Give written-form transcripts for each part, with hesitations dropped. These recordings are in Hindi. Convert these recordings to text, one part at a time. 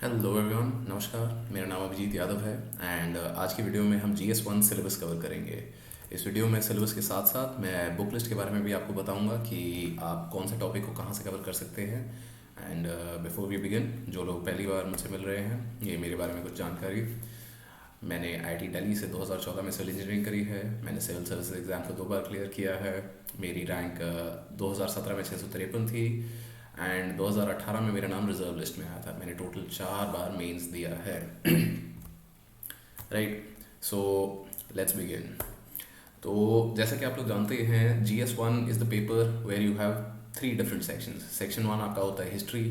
हेलो एवरीवन, नमस्कार। मेरा नाम अभिजीत यादव है एंड आज की वीडियो में हम GS1 सिलेबस कवर करेंगे। इस वीडियो में सिलेबस के साथ साथ मैं बुक लिस्ट के बारे में भी आपको बताऊंगा कि आप कौन से टॉपिक को कहाँ से कवर कर सकते हैं। एंड बिफोर वी बिगिन, जो लोग पहली बार मुझसे मिल रहे हैं, ये मेरे बारे में कुछ जानकारी। मैंने IIT दिल्ली से 2014 में सिविल इंजीनियरिंग करी है। मैंने सिविल सर्विस एग्ज़ाम को 2 बार क्लियर किया है। मेरी रैंक 2017 में 653 थी एंड 2018 में मेरा नाम रिजर्व लिस्ट में आया था। मैंने टोटल 4 बार मेंस दिया है। Right, so let's begin. तो जैसा कि आप लोग जानते हैं, GS1 is the paper where you have 3 different sections. Section 1 आपका होता है हिस्ट्री,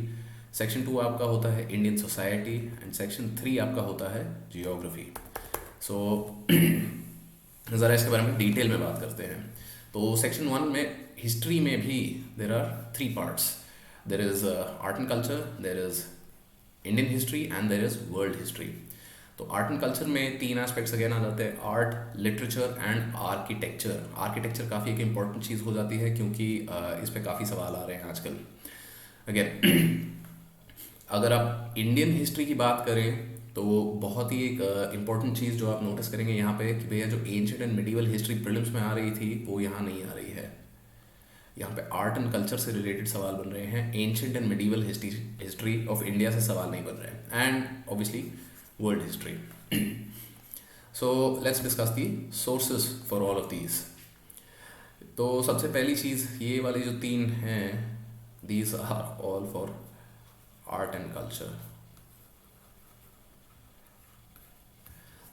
सेक्शन 2 आपका होता है इंडियन सोसाइटी एंड सेक्शन 3 आपका होता है जियोग्राफी। सो ज़रा इसके बारे में डिटेल में बात करते हैं। तो सेक्शन 1 में हिस्ट्री में भी there are 3 parts. There is art and culture, there is Indian history and there is world history. तो आर्ट एंड कल्चर में 3 एस्पेक्ट्स अगेन आ जाते हैं: art, literature and architecture. Architecture काफ़ी एक इंपॉर्टेंट चीज़ हो जाती है क्योंकि इस पर काफ़ी सवाल आ रहे हैं आजकल। अगेन अगर आप इंडियन हिस्ट्री की बात करें तो बहुत ही एक इम्पॉर्टेंट चीज़ जो आप नोटिस करेंगे यहाँ पे कि भैया जो ancient and medieval history prelims में आ रही थी वो यहाँ नहीं आ रही है। यहाँ पे आर्ट एंड कल्चर से रिलेटेड सवाल बन रहे हैं, ancient and medieval history of India से सवाल नहीं बन रहे हैं, and obviously world history. So let's discuss the sources for all of these. तो सबसे पहली चीज़, ये वाली जो 3 हैं, these are all for art and culture.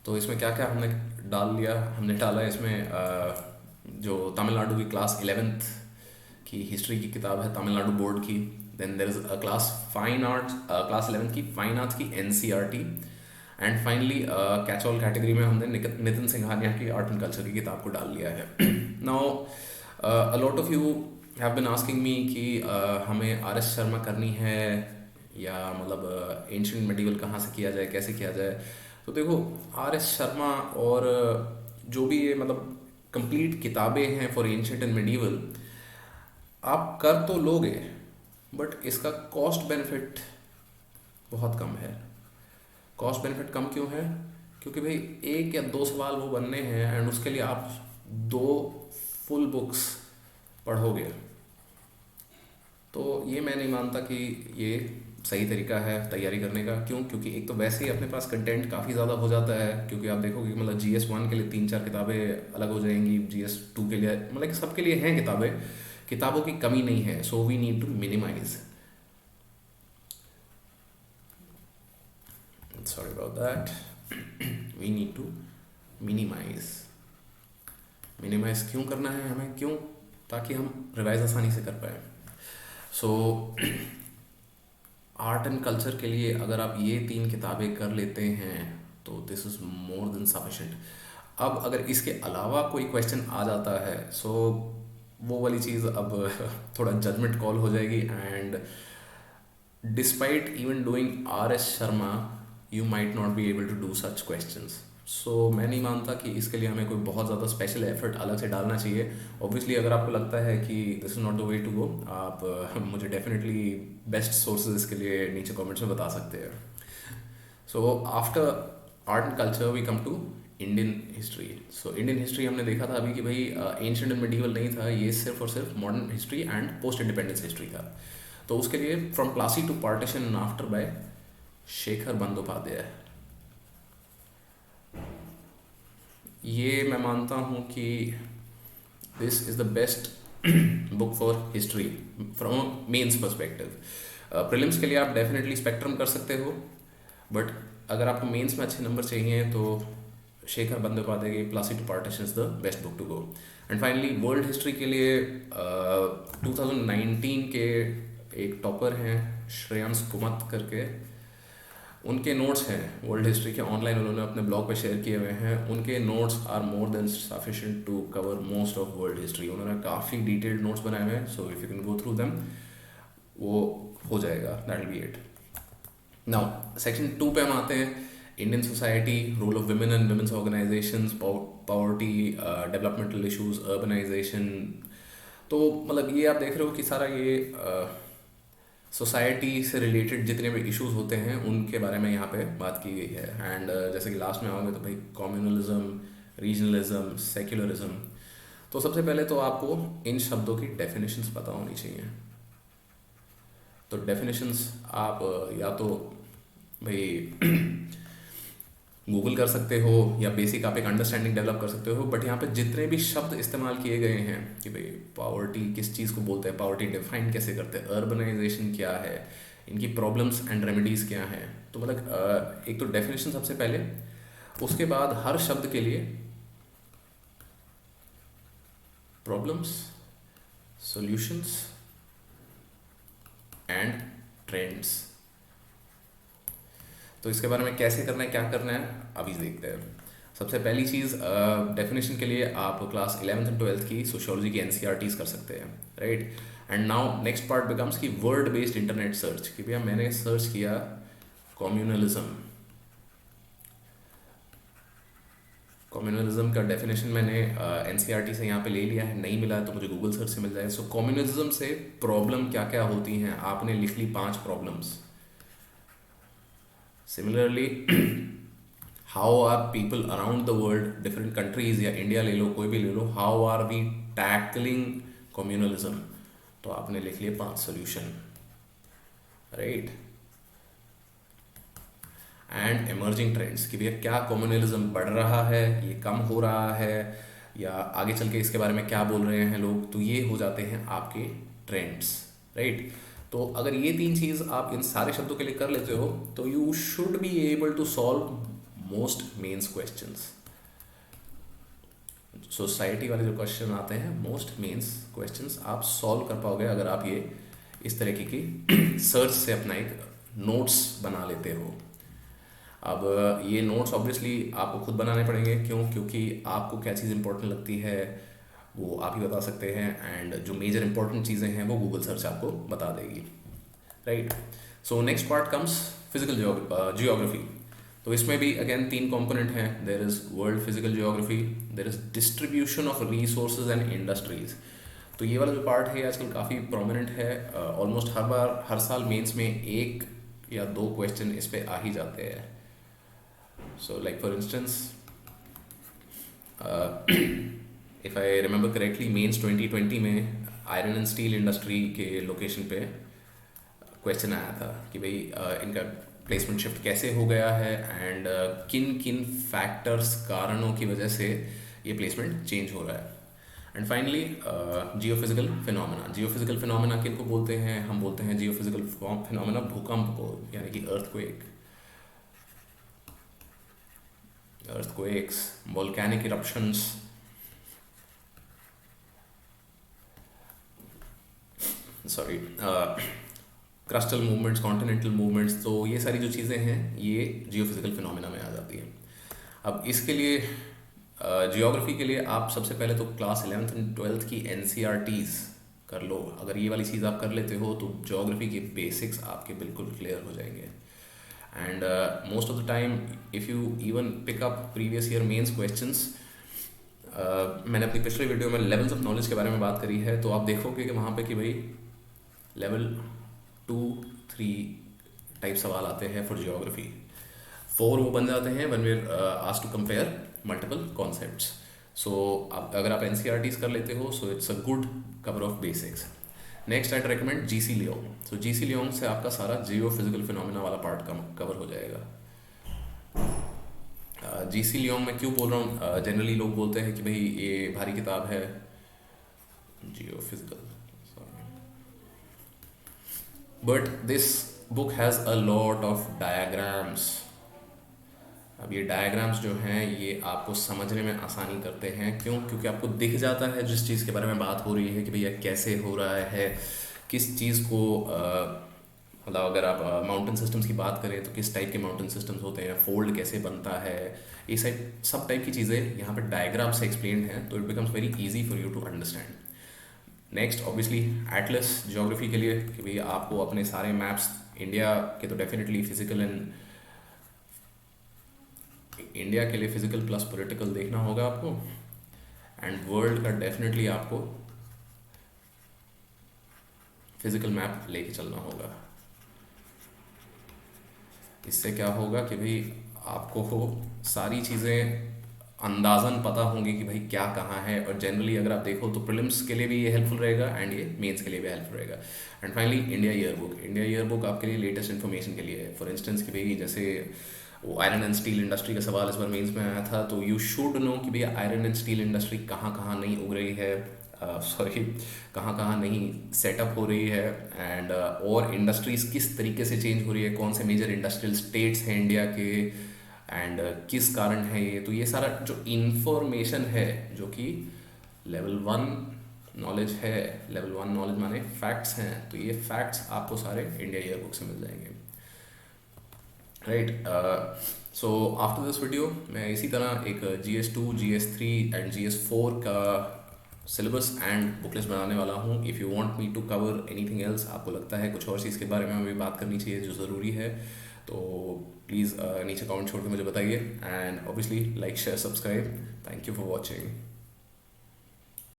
तो इसमें क्या क्या हमने डाल लिया, हमने डाला इसमें जो तमिलनाडु की क्लास 11th की हिस्ट्री की किताब है तमिलनाडु बोर्ड की। Then there is a class fine arts, class 11th की फाइन आर्ट्स की NCERT। And finally catch all category में हमने नितिन सिंघानिया की आर्ट एंड कल्चर की किताब को डाल लिया है। Now a lot of you have been asking me कि हमें RS शर्मा करनी है या मतलब एंशिएंट मेडिवल कहाँ से किया जाए, कैसे किया जाए। तो देखो, RS शर्मा और जो भी ये मतलब कंप्लीट किताबें हैं फॉर एंशिएंट एंड मेडिवल, आप कर तो लोगे बट इसका कॉस्ट बेनिफिट बहुत कम है। कॉस्ट बेनिफिट कम क्यों है? क्योंकि भाई 1 या 2 सवाल वो बनने हैं एंड उसके लिए आप 2 फुल बुक्स पढ़ोगे। तो ये मैं नहीं मानता कि ये सही तरीका है तैयारी करने का। क्यों? क्योंकि एक तो वैसे ही अपने पास कंटेंट काफ़ी ज़्यादा हो जाता है, क्योंकि आप देखोगे मतलब GS1 के लिए 3-4 किताबें अलग हो जाएंगी, GS2 के लिए मतलब कि सबके लिए हैं किताबें, किताबों की कमी नहीं है। So we need to minimize, sorry about that, we need to minimize. Minimize क्यों करना है हमें? क्यों? ताकि हम रिवाइज आसानी से कर पाए। सो आर्ट एंड कल्चर के लिए अगर आप ये 3 किताबें कर लेते हैं तो this is more than sufficient. अब अगर इसके अलावा कोई क्वेश्चन आ जाता है, सो वो वाली चीज़ अब थोड़ा जजमेंट कॉल हो जाएगी। And despite even doing RS Sharma, you might not be able to do such questions. So मैं नहीं मानता कि इसके लिए हमें कोई बहुत ज़्यादा स्पेशल एफर्ट अलग से डालना चाहिए। ऑब्वियसली अगर आपको लगता है कि this is not the way to go, आप मुझे डेफिनेटली बेस्ट सोर्सेज इसके लिए नीचे कमेंट्स में बता सकते हैं। So after art and culture we come to Indian history. So Indian history हमने देखा था अभी कि भाई एंशिएंट एंड मिडिवल नहीं था, ये सिर्फ और सिर्फ modern history and post independence history था। तो उसके लिए from Plassey to partition and after by Shekhar Bandyopadhyay, ये मैं मानता हूँ कि this is the best book for history from mains perspective. Prelims के लिए आप डेफिनेटली स्पेक्ट्रम कर सकते हो, बट अगर आपको मेंस में अच्छे नंबर चाहिए तो शेखर बंदोपाध्याय की Plassey to partition is the best book to go. And finally world history के लिए 2019 के एक टॉपर हैं श्रेयांश कुमत करके, उनके नोट्स हैं वर्ल्ड हिस्ट्री के, ऑनलाइन उन्होंने अपने ब्लॉग पे शेयर किए हुए हैं। उनके notes are more than sufficient to cover most of world history. उन्होंने काफ़ी डिटेल्ड नोट्स बनाए हुए हैं, so if you can go through them वो हो जाएगा, that will be it. Now section 2 पे हम आते हैं, Indian society, role of women and women's organisations, poverty, developmental issues, urbanisation. तो मतलब ये आप देख रहे हो कि सारा ये सोसाइटी से रिलेटेड जितने भी इश्यूज होते हैं उनके बारे में यहाँ पे बात की गई है। एंड जैसे कि लास्ट में आओगे तो भाई कम्युनलिज्म, रीजनलिज्म, सेक्युलरिज्म। तो सबसे पहले तो आपको इन शब्दों की डेफिनेशंस पता होनी चाहिए। तो डेफिनेशंस आप या तो भाई गूगल कर सकते हो या बेसिक आप एक अंडरस्टैंडिंग डेवलप कर सकते हो। बट यहाँ पे जितने भी शब्द इस्तेमाल किए गए हैं कि भाई पॉवर्टी किस चीज़ को बोलते हैं, पॉवर्टी डिफाइन कैसे करते हैं, अर्बनाइजेशन क्या है, इनकी प्रॉब्लम्स एंड रेमेडीज़ क्या हैं, तो मतलब एक तो डेफिनेशन सबसे पहले, उसके बाद हर शब्द के लिए प्रॉब्लम्स, सॉल्यूशंस एंड ट्रेंड्स। तो इसके बारे में कैसे करना है, क्या करना है, अभी देखते हैं। सबसे पहली चीज़, डेफिनेशन के लिए आप क्लास 11th एंड 12th की सोशियोलॉजी की एनसीईआरटीज कर सकते हैं, right. And now next part becomes कि वर्ड बेस्ड इंटरनेट सर्च, कि भैया मैंने सर्च किया कम्युनलिज्म। कम्युनलिज्म का डेफिनेशन मैंने एनसीईआरटी से यहाँ पे ले लिया है, नहीं मिला तो मुझे गूगल सर्च से मिल जाए। सो कम्युनलिज्म से प्रॉब्लम क्या क्या होती हैं, आपने लिख ली 5 problems. Similarly how are people around the world, different countries या इंडिया ले लो, कोई भी ले लो, how are we tackling communalism, तो आपने लिख लिए 5 solution, right. And emerging trends, कि भैया क्या कम्युनलिज्म बढ़ रहा है, ये कम हो रहा है, या आगे चल के इसके बारे में क्या बोल रहे हैं लोग, तो ये हो जाते हैं आपके ट्रेंड्स, राइट। तो अगर ये 3 चीज़ आप इन सारे शब्दों के लिए कर लेते हो तो you should be able to solve most mains questions. Society वाले जो क्वेश्चन आते हैं, मोस्ट मेंस क्वेश्चंस आप सॉल्व कर पाओगे अगर आप ये इस तरीके की सर्च से अपना एक नोट्स बना लेते हो। अब ये नोट्स ऑब्वियसली आपको खुद बनाने पड़ेंगे, क्यों? क्योंकि आपको क्या चीज़ इंपॉर्टेंट लगती है वो आप ही बता सकते हैं, एंड जो मेजर इंपॉर्टेंट चीज़ें हैं वो गूगल सर्च आपको बता देगी, right. So next part comes physical geography. तो इसमें भी अगेन 3 कंपोनेंट हैं, there is world physical geography, there is distribution of resources and industries. तो ये वाला जो पार्ट है आजकल काफ़ी प्रोमिनेंट है, ऑलमोस्ट हर साल मेंस में 1 या 2 क्वेश्चन इस पे आ ही जाते हैं। So like for instance if I remember correctly, mains 2020 में आयरन एंड स्टील इंडस्ट्री के लोकेशन पे क्वेश्चन आया था कि भाई इनका प्लेसमेंट शिफ्ट कैसे हो गया है, एंड किन किन फैक्टर्स, कारणों की वजह से ये प्लेसमेंट चेंज हो रहा है। And finally geophysical phenomena. Geophysical phenomena किन को बोलते हैं? हम बोलते हैं जियोफिजिकल फिनोमेना भूकंप को, यानी कि earthquakes, volcanic eruptions, sorry crustal movements, continental movements. तो ये सारी जो चीज़ें हैं ये जियोफिजिकल फिनोमेना में आ जाती हैं। अब इसके लिए जियोग्राफी के लिए आप सबसे पहले तो क्लास 11th एंड 12th की एनसीईआरटीज़ कर लो। अगर ये वाली चीज़ आप कर लेते हो तो जियोग्राफी के बेसिक्स आपके बिल्कुल क्लियर हो जाएंगे। And most of the time if you even pick up previous year mains questions, मैंने अपनी पिछले वीडियो में लेवल्स ऑफ नॉलेज के बारे में बात करी है, तो आप देखोगे कि वहाँ पे कि भाई लेवल 2-3 टाइप सवाल आते हैं फॉर जियोग्राफी। 4 वो बन जाते हैं when we are asked to compare multiple concepts. So अगर आप एनसीईआरटीज़ कर लेते हो so it's a good cover of basics. Next I recommend GC Leong. So GC Leong से आपका सारा जियो फिजिकल फिनोमेना वाला पार्ट कवर हो जाएगा। जीसी लियोंग मैं क्यों बोल रहा हूँ, जनरली लोग बोलते हैं कि भाई ये भारी किताब है geophysical, but this book has a lot of diagrams. अब ये डायग्राम्स जो हैं ये आपको समझने में आसानी करते हैं, क्यों? क्योंकि आपको दिख जाता है जिस चीज़ के बारे में बात हो रही है कि भैया कैसे हो रहा है, किस चीज़ को मतलब अगर आप माउंटेन सिस्टम्स की बात करें तो किस टाइप के माउंटेन सिस्टम्स होते हैं, फोल्ड कैसे बनता है, ये सब टाइप की चीज़ें यहाँ पर डायग्राम से एक्सप्लेन हैं, तो it becomes very easy for you to understand. Next obviously atlas geography के लिए, कि भैया आपको अपने सारे मैप्स इंडिया के तो डेफिनेटली फिजिकल एंड इंडिया के लिए फिजिकल प्लस पॉलिटिकल देखना होगा आपको, एंड वर्ल्ड का डेफिनेटली आपको फिजिकल मैप लेके चलना होगा। इससे क्या होगा कि भाई आपको हो सारी चीज़ें अंदाज़न पता होंगी कि भाई क्या कहाँ है, और जनरली अगर आप देखो तो प्रीलिम्स के लिए भी ये हेल्पफुल रहेगा एंड ये मेंस के लिए भी हेल्पफुल रहेगा। And finally India year book आपके लिए लेटेस्ट इन्फॉर्मेशन के लिए है। फॉर इंस्टेंस कि भाई जैसे वो आयरन एंड स्टील इंडस्ट्री का सवाल इस बार मेंस में आया था, तो यू शुड नो कि भैया आयरन एंड स्टील इंडस्ट्री कहाँ कहाँ नहीं उग रही है, सॉरी कहाँ कहाँ नहीं सेटअप हो रही है, एंड और इंडस्ट्रीज किस तरीके से चेंज हो रही है, कौन से मेजर इंडस्ट्रियल स्टेट्स हैं इंडिया के, एंड किस कारण है ये। तो ये सारा जो इंफॉर्मेशन है जो कि लेवल 1 नॉलेज है, लेवल 1 नॉलेज माने फैक्ट्स हैं, तो ये फैक्ट्स आपको सारे इंडिया ईयर बुक से मिल जाएंगे, right. So after this video मैं इसी तरह एक GS2 GS3 एंड GS4 का सिलेबस एंड बुकलेट्स बनाने वाला हूँ। If you want me to cover anything else, आपको लगता है कुछ और चीज़ के बारे में हमें बात करनी चाहिए जो ज़रूरी है, तो प्लीज़ नीचे कमेंट छोड़ के मुझे बताइए, and obviously like share subscribe. Thank you for watching.